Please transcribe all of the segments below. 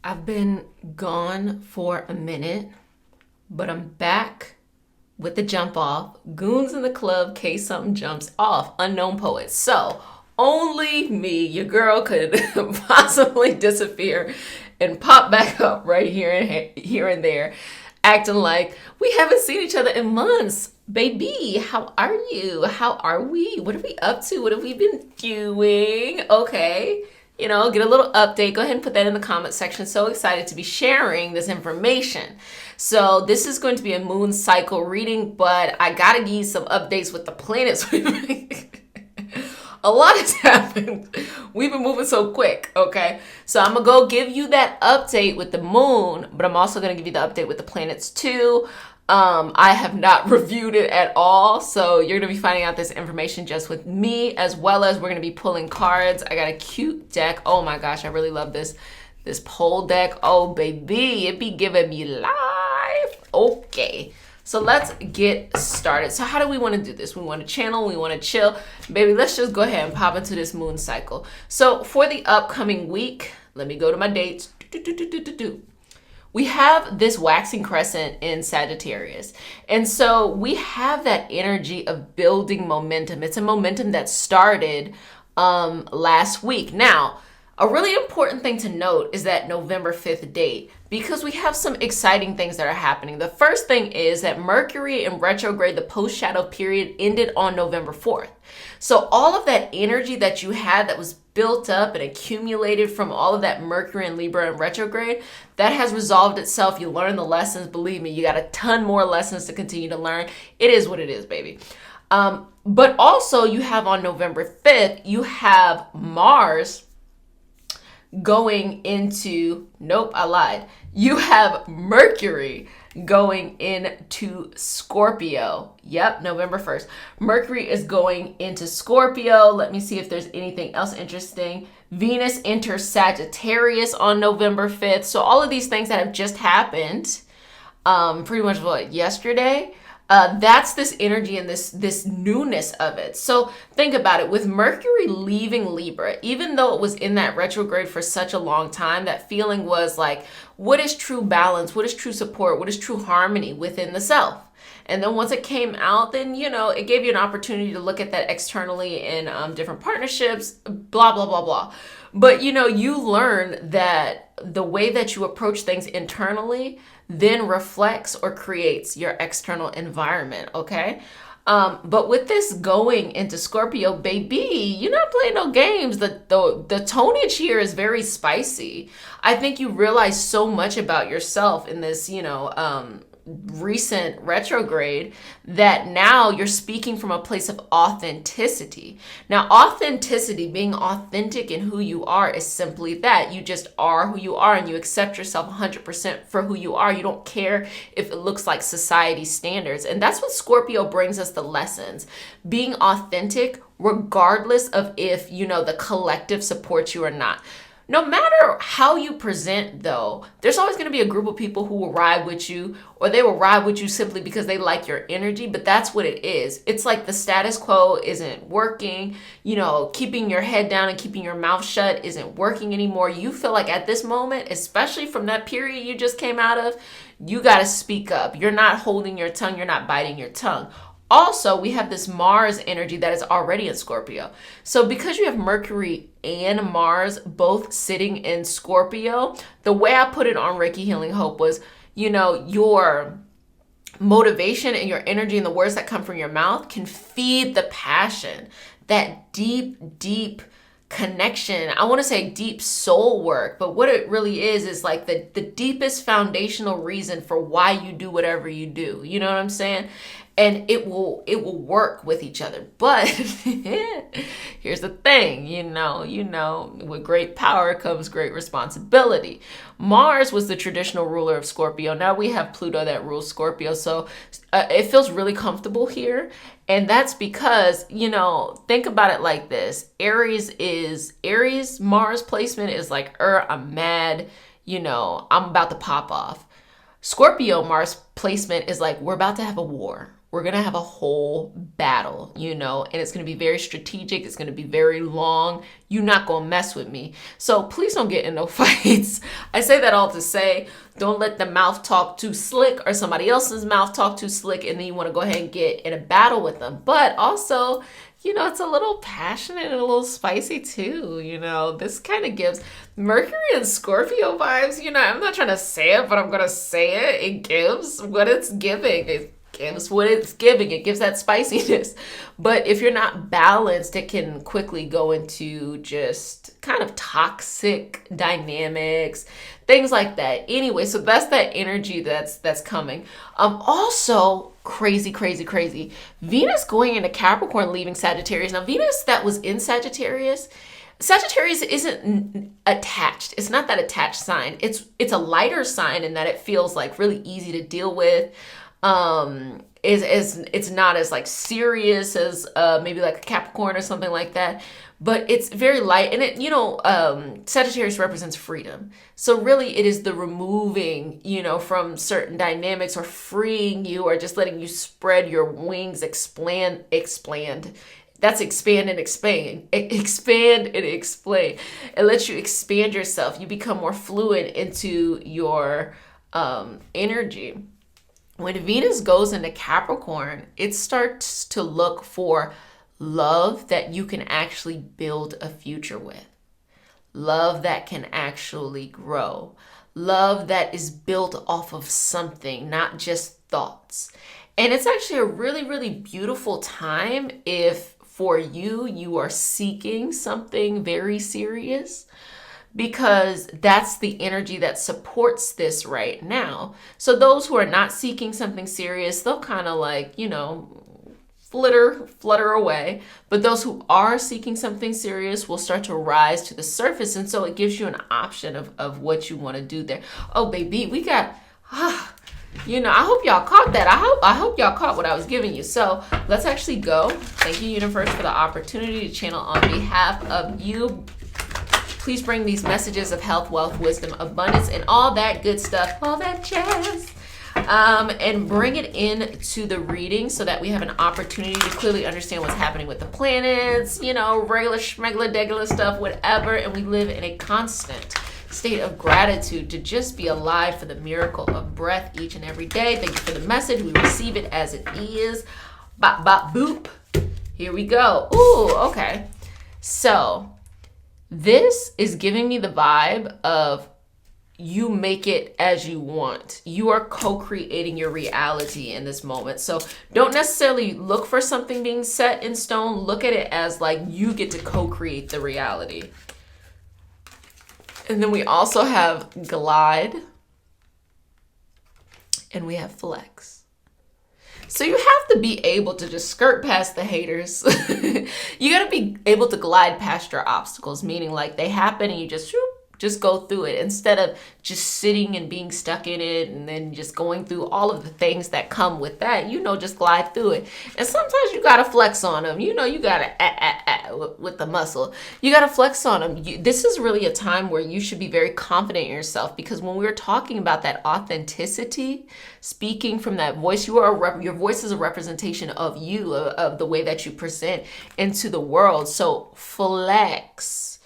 I've been gone for a minute, but I'm back with the jump off. Goons in the club, case something jumps off. Unknown poet. So only me, your girl, could possibly disappear and pop back up right here and there, acting like we haven't seen each other in months. Baby, how are you? How are we? What are we up to? What have we been doing? Okay, get a little update. Go ahead and put that in the comment section. So excited to be sharing this information. So this is going to be a moon cycle reading, but I gotta give you some updates with the planets. A lot has happened. We've been moving so quick, okay? So I'm gonna go give you that update with the moon, but I'm also gonna give you the update with the planets too. I have not reviewed it at all, so you're gonna be finding out this information just with me, as well as we're gonna be pulling cards. I got a cute deck. Oh my gosh, I really love this pole deck. Oh baby, it be giving me life. Okay. So let's get started. So how do we want to do this? We want to channel, we want to chill. Baby, let's just go ahead and pop into this moon cycle. So for the upcoming week, let me go to my dates. We have this waxing crescent in Sagittarius. And so we have that energy of building momentum. It's a momentum that started last week. Now, a really important thing to note is that November 5th date, because we have some exciting things that are happening. The first thing is that Mercury in retrograde, the post-shadow period, ended on November 4th. So all of that energy that you had that was built up and accumulated from all of that Mercury and Libra in retrograde, that has resolved itself. You learn the lessons. Believe me, you got a ton more lessons to continue to learn. It is what it is, baby. But also you have on November 5th, you have Mars going into, nope, I lied. You have Mercury going into Scorpio. Yep, November 1st. Mercury is going into Scorpio. Let me see if there's anything else interesting. Venus enters Sagittarius on November 5th. So all of these things that have just happened, pretty much yesterday, that's this energy and this newness of it. So think about it. With Mercury leaving Libra, even though it was in that retrograde for such a long time, that feeling was like, what is true balance? What is true support? What is true harmony within the self? And then once it came out, then, it gave you an opportunity to look at that externally in different partnerships, blah, blah, blah, blah. But, you learn that the way that you approach things internally then reflects or creates your external environment, okay? But with this going into Scorpio, baby, you're not playing no games. The tonnage here is very spicy. I think you realize so much about yourself in this, recent retrograde, that now you're speaking from a place of authenticity. Now, authenticity, being authentic in who you are, is simply that. You just are who you are and you accept yourself 100% for who you are. You don't care if it looks like society standards. And that's what Scorpio brings us, the lessons. Being authentic regardless of if, the collective supports you or not. No matter how you present, though, there's always going to be a group of people who will ride with you, or they will ride with you simply because they like your energy. But that's what it is. It's like the status quo isn't working. Keeping your head down and keeping your mouth shut isn't working anymore. You feel like at this moment, especially from that period you just came out of, you got to speak up. You're not holding your tongue. You're not biting your tongue. Also, we have this Mars energy that is already in Scorpio. So because you have Mercury and Mars both sitting in Scorpio, the way I put it on Reiki Healing Hope was, your motivation and your energy and the words that come from your mouth can feed the passion, that deep, deep connection. I want to say deep soul work, but what it really is like the deepest foundational reason for why you do whatever you do. You know what I'm saying? And it will work with each other. But here's the thing, with great power comes great responsibility. Mars was the traditional ruler of Scorpio. Now we have Pluto that rules Scorpio. So it feels really comfortable here. And that's because, think about it like this. Aries Mars placement is like, I'm mad, I'm about to pop off. Scorpio Mars placement is like, we're about to have a war. we're going to have a whole battle, you know, and it's going to be very strategic. It's going to be very long. You're not going to mess with me. So please don't get in no fights. I say that all to say, don't let the mouth talk too slick or somebody else's mouth talk too slick, and then you want to go ahead and get in a battle with them. But also, you know, it's a little passionate and a little spicy too. You know, this kind of gives Mercury and Scorpio vibes. You know, I'm not trying to say it, but I'm going to say it. It gives what it's giving. It gives what it's giving. It gives that spiciness. But if you're not balanced, it can quickly go into just kind of toxic dynamics, things like that. Anyway, so that's that energy that's coming. Also, crazy. Venus going into Capricorn, leaving Sagittarius. Now, Venus that was in Sagittarius isn't attached. It's not that attached sign. It's a lighter sign in that it feels like really easy to deal with. It's not as like serious as maybe like a Capricorn or something like that, but it's very light. And it, you know, Sagittarius represents freedom. So really it is the removing, you know, from certain dynamics, or freeing you, or just letting you spread your wings, expand. That's expand and explain. Expand and explain. It lets you expand yourself. You become more fluid into your energy. When Venus goes into Capricorn, it starts to look for love that you can actually build a future with. Love that can actually grow. Love that is built off of something, not just thoughts. And it's actually a really beautiful time if for you are seeking something very serious, because that's the energy that supports this right now. So those who are not seeking something serious, they'll kind of like, you know, flutter away. But those who are seeking something serious will start to rise to the surface. And so it gives you an option of what you want to do there. Oh, baby, we got, you know, I hope y'all caught that. I hope y'all caught what I was giving you. So let's actually go. Thank you, universe, for the opportunity to channel on behalf of you. Please bring these messages of health, wealth, wisdom, abundance, and all that good stuff, all that jazz, and bring it into the reading so that we have an opportunity to clearly understand what's happening with the planets, you know, regular schmegula degular stuff, whatever, and we live in a constant state of gratitude to just be alive for the miracle of breath each and every day. Thank you for the message. We receive it as it is. Bop, bop, boop. Here we go. Ooh, okay. So this is giving me the vibe of you make it as you want. You are co-creating your reality in this moment. So don't necessarily look for something being set in stone. Look at it as like you get to co-create the reality. And then we also have glide, and we have flex. So you have to be able to just skirt past the haters. You got to be able to glide past your obstacles, meaning like they happen and you just go through it instead of just sitting and being stuck in it and then just going through all of the things that come with that. You know, just glide through it. And sometimes you got to flex on them. You know, you got to with the muscle. You got to flex on them. This is really a time where you should be very confident in yourself, because when we're talking about that authenticity, speaking from that voice, your voice is a representation of you, of the way that you present into the world. So flex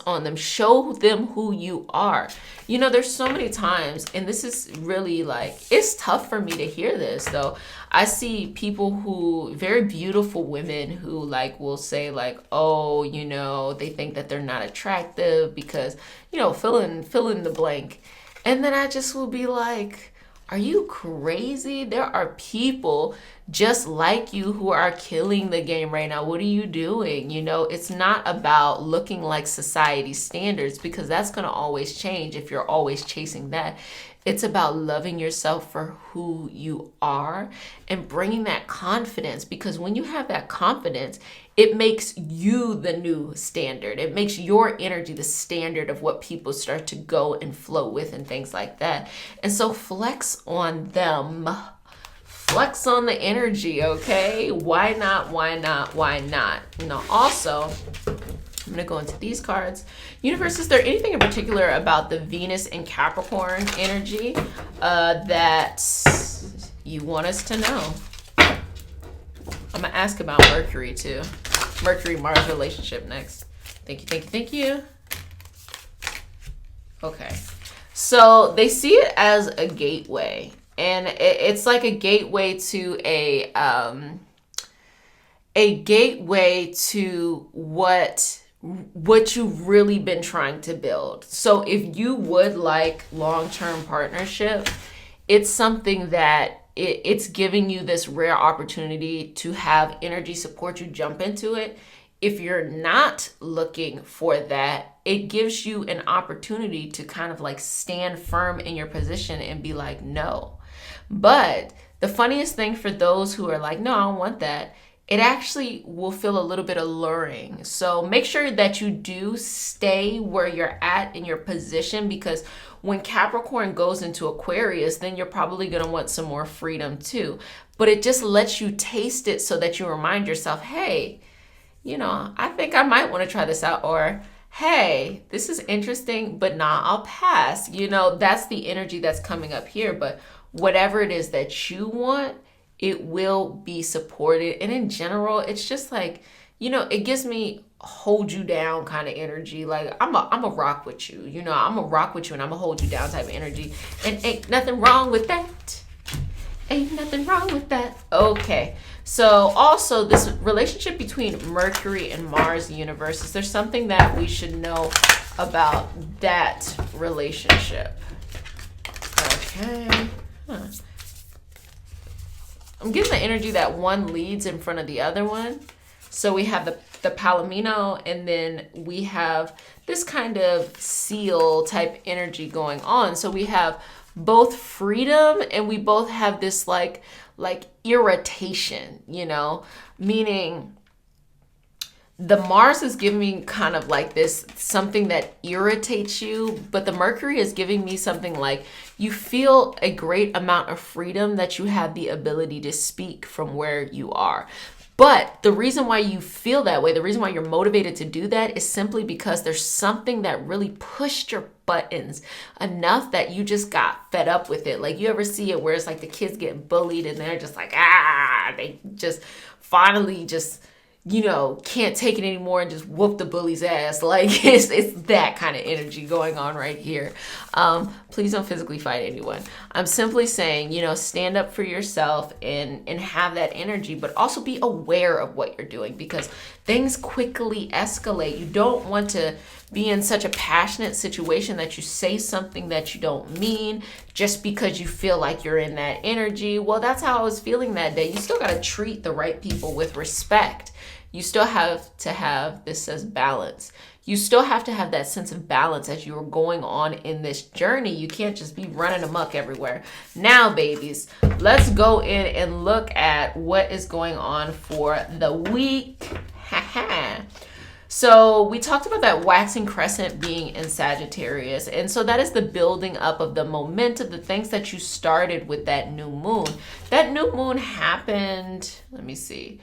on them, show them who you are. You know, there's so many times, and this is really like, it's tough for me to hear this though. I see people who, very beautiful women who like will say like, oh, you know, they think that they're not attractive because, you know, fill in the blank. And then I just will be like, are you crazy? There are people just like you who are killing the game right now. What are you doing? You know, it's not about looking like society standards, because that's going to always change if you're always chasing that. It's about loving yourself for who you are and bringing that confidence, because when you have that confidence, it makes you the new standard. It makes your energy the standard of what people start to go and flow with and things like that. And so flex on them. Flex on the energy, okay? Why not? You know, also, I'm going to go into these cards. Universe, is there anything in particular about the Venus and Capricorn energy that you want us to know? I'm gonna ask about Mercury too. Mercury-Mars relationship next. Thank you, thank you, thank you. Okay. So they see it as a gateway. And it's like a gateway to a gateway to what you've really been trying to build. So if you would like long-term partnership, it's something that it's giving you this rare opportunity to have energy support you jump into it. If you're not looking for that, it gives you an opportunity to kind of like stand firm in your position and be like, no. But the funniest thing for those who are like, no, I don't want that, it actually will feel a little bit alluring. So make sure that you do stay where you're at in your position, because when Capricorn goes into Aquarius, then you're probably going to want some more freedom too. But it just lets you taste it so that you remind yourself, hey, you know, I think I might want to try this out, or hey, this is interesting, but nah, I'll pass. You know, that's the energy that's coming up here. But whatever it is that you want, it will be supported. And in general, it's just like, you know, it gives me hold you down kind of energy. Like I'm a rock with you, you know, I'm a rock with you and I'm a hold you down type of energy. And ain't nothing wrong with that. Ain't nothing wrong with that. Okay. So also this relationship between Mercury and Mars universes, there's something that we should know about that relationship. Okay. I'm getting the energy that one leads in front of the other one. So we have the Palomino, and then we have this kind of seal type energy going on. So we have both freedom and we both have this like irritation, you know, meaning the Mars is giving me kind of like this, something that irritates you, but the Mercury is giving me something like you feel a great amount of freedom that you have the ability to speak from where you are. But the reason why you feel that way, the reason why you're motivated to do that is simply because there's something that really pushed your buttons enough that you just got fed up with it. Like you ever see it where it's like the kids get bullied and they're just like, they just finally just, you know, can't take it anymore and just whoop the bully's ass. Like it's that kind of energy going on right here. Please don't physically fight anyone. I'm simply saying, you know, stand up for yourself and have that energy, but also be aware of what you're doing because things quickly escalate. You don't want to be in such a passionate situation that you say something that you don't mean just because you feel like you're in that energy. Well, that's how I was feeling that day. You still got to treat the right people with respect. You still have to have, this says balance. You still have to have that sense of balance as you are going on in this journey. You can't just be running amok everywhere. Now, babies, let's go in and look at what is going on for the week. So we talked about that waxing crescent being in Sagittarius. And so that is the building up of the momentum, the things that you started with that new moon. That new moon happened, let me see,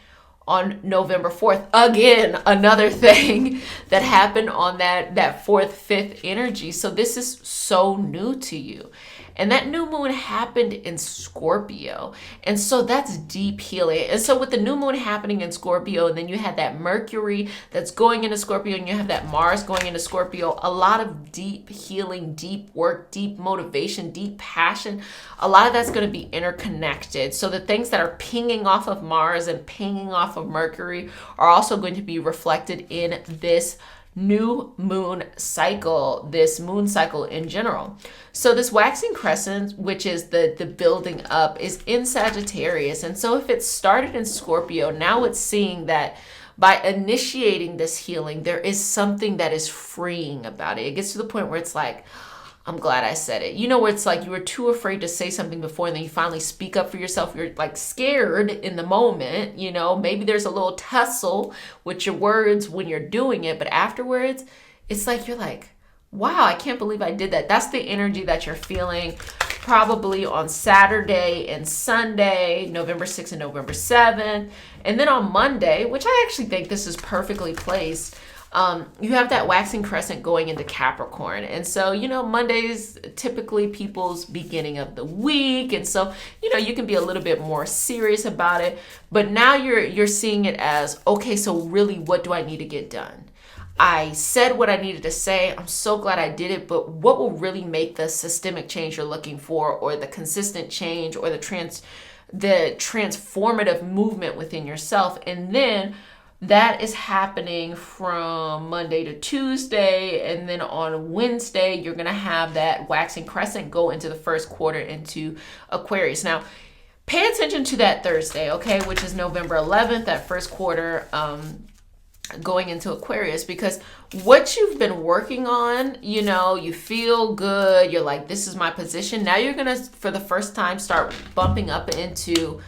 on November 4th. Again, another thing that happened on that 4th, 5th energy. So this is so new to you. And that new moon happened in Scorpio. And so that's deep healing. And so with the new moon happening in Scorpio, and then you had that Mercury that's going into Scorpio, and you have that Mars going into Scorpio, a lot of deep healing, deep work, deep motivation, deep passion. A lot of that's going to be interconnected. So the things that are pinging off of Mars and pinging off of Mercury are also going to be reflected in this new moon cycle, this moon cycle in general. So this waxing crescent, which is the building up, is in Sagittarius. And so if it started in Scorpio, now it's seeing that by initiating this healing, there is something that is freeing about it. It gets to the point where it's like, I'm glad I said it. You know, where it's like you were too afraid to say something before and then you finally speak up for yourself. You're like scared in the moment, you know, maybe there's a little tussle with your words when you're doing it, but afterwards, it's like you're like, wow, I can't believe I did that. That's the energy that you're feeling probably on Saturday and Sunday, November 6th and November 7th. And then on Monday, which I actually think this is perfectly placed, You have that waxing crescent going into Capricorn. And so, Monday's typically people's beginning of the week. And so, you can be a little bit more serious about it. But now you're seeing it as, okay, so really, what do I need to get done? I said what I needed to say. I'm so glad I did it. But what will really make the systemic change you're looking for, or the consistent change, or the transformative movement within yourself? And then that is happening from Monday to Tuesday. And then on Wednesday, you're going to have that waxing crescent go into the first quarter into Aquarius. Now, pay attention to that Thursday, okay, which is November 11th, that first quarter going into Aquarius, because what you've been working on, you feel good. You're like, this is my position. Now you're going to, for the first time, start bumping up into,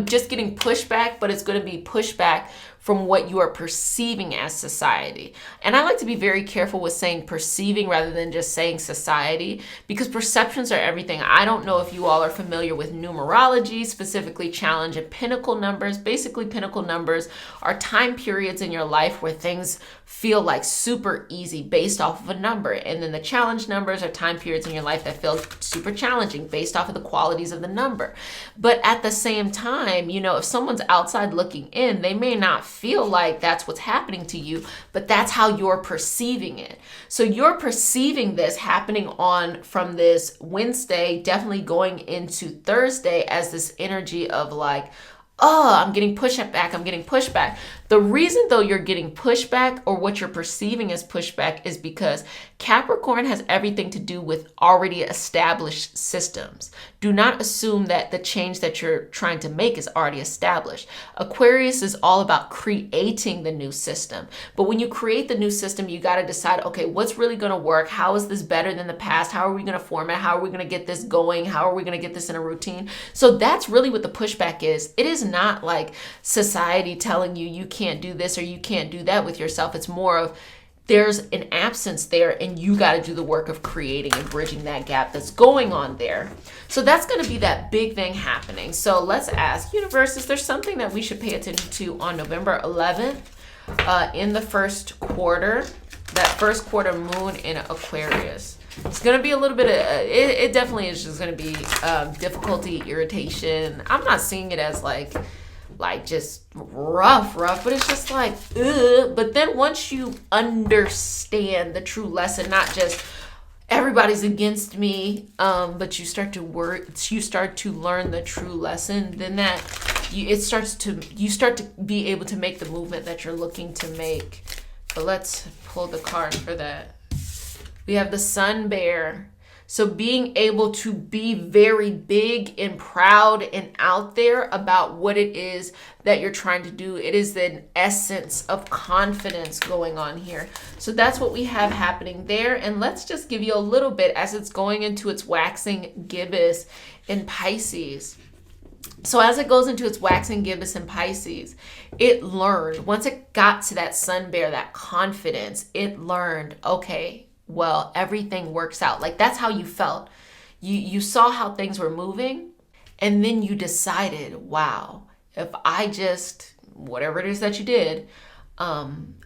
just getting pushback, but it's going to be pushback from what you are perceiving as society. And I like to be very careful with saying perceiving rather than just saying society, because perceptions are everything. I don't know if you all are familiar with numerology, specifically challenge and pinnacle numbers. Basically, pinnacle numbers are time periods in your life where things feel like super easy based off of a number. And then the challenge numbers are time periods in your life that feel super challenging based off of the qualities of the number. But at the same time, if someone's outside looking in, they may not feel like that's what's happening to you, but that's how you're perceiving it. So you're perceiving this happening on from this Wednesday, definitely going into Thursday, as this energy of like, oh, I'm getting pushback, I'm getting pushback. The reason though you're getting pushback, or what you're perceiving as pushback, is because Capricorn has everything to do with already established systems. Do not assume that the change that you're trying to make is already established. Aquarius is all about creating the new system. But when you create the new system, you got to decide, okay, what's really going to work? How is this better than the past? How are we going to form it? How are we going to get this going? How are we going to get this in a routine? So that's really what the pushback is. It is not like society telling you you can't do this or you can't do that with yourself. It's more of, there's an absence there, and you got to do the work of creating and bridging that gap that's going on there. So that's going to be that big thing happening. So let's ask, universe, is there something that we should pay attention to on November 11th in the first quarter, that first quarter moon in Aquarius? It's going to be a little bit of, it definitely is just going to be difficulty, irritation. I'm not seeing it as like just rough, but it's just like, ugh. But then once you understand the true lesson, not just everybody's against me, but you start to learn the true lesson, then you start to be able to make the movement that you're looking to make. But let's pull the card for that. We have the Sun Bear. So being able to be very big and proud and out there about what it is that you're trying to do. It is an essence of confidence going on here. So that's what we have happening there. And let's just give you a little bit as it's going into its waxing gibbous in Pisces. So as it goes into its waxing gibbous in Pisces, it learned, once it got to that Sun Bear, that confidence, it learned, okay, well, everything works out. Like, that's how you felt. You saw how things were moving, and then you decided, wow, if I just, whatever it is that you did,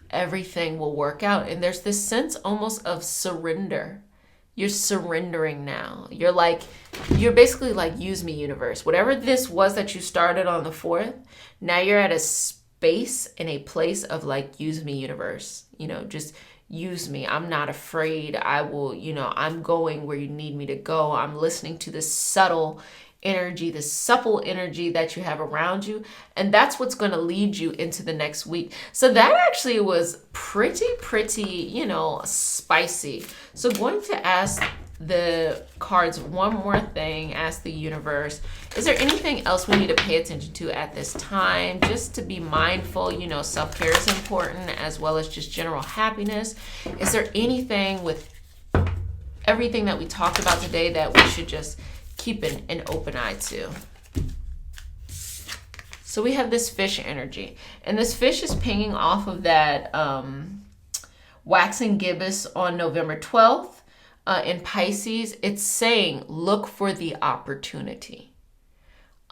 everything will work out. And there's this sense almost of surrender. You're surrendering now. You're basically like, use me, universe. Whatever this was that you started on the 4th, now you're at a space and a place of like, use me, universe. Just use me. I'm not afraid. I will, I'm going where you need me to go. I'm listening to this subtle energy, this supple energy that you have around you. And that's what's going to lead you into the next week. So that actually was pretty, spicy. So going to ask the cards one more thing, ask the universe, is there anything else we need to pay attention to at this time? Just to be mindful, self-care is important, as well as just general happiness. Is there anything with everything that we talked about today that we should just keep an open eye to? So we have this fish energy, and this fish is pinging off of that waxing gibbous on November 12th. In Pisces, it's saying, look for the opportunity.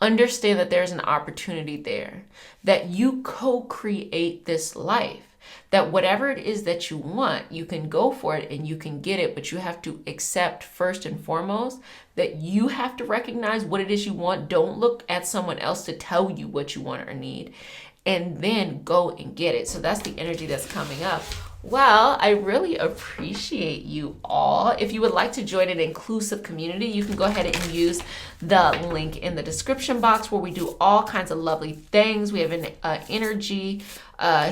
Understand that there's an opportunity there, that you co-create this life. that whatever it is that you want, you can go for it and you can get it, but you have to accept first and foremost that you have to recognize what it is you want. Don't look at someone else to tell you what you want or need, and then go and get it. So that's the energy that's coming up. Well, I really appreciate you all. If you would like to join an inclusive community, you can go ahead and use the link in the description box where we do all kinds of lovely things. We have an energy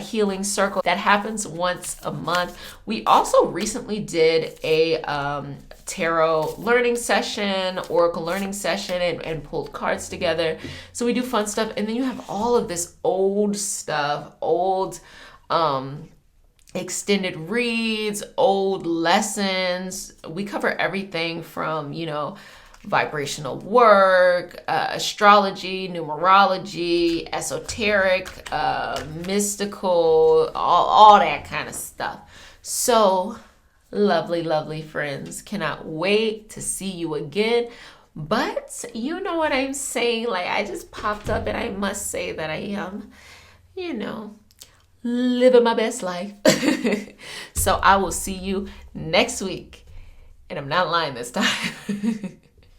healing circle that happens once a month. We also recently did a tarot learning session, oracle learning session, and pulled cards together. So we do fun stuff. And then you have all of this old stuff, old extended reads, old lessons. We cover everything from, vibrational work, astrology, numerology, esoteric, mystical, all that kind of stuff. So lovely, lovely friends. Cannot wait to see you again. But you know what I'm saying? Like, I just popped up and I must say that I am, living my best life. So I will see you next week. And I'm not lying this time.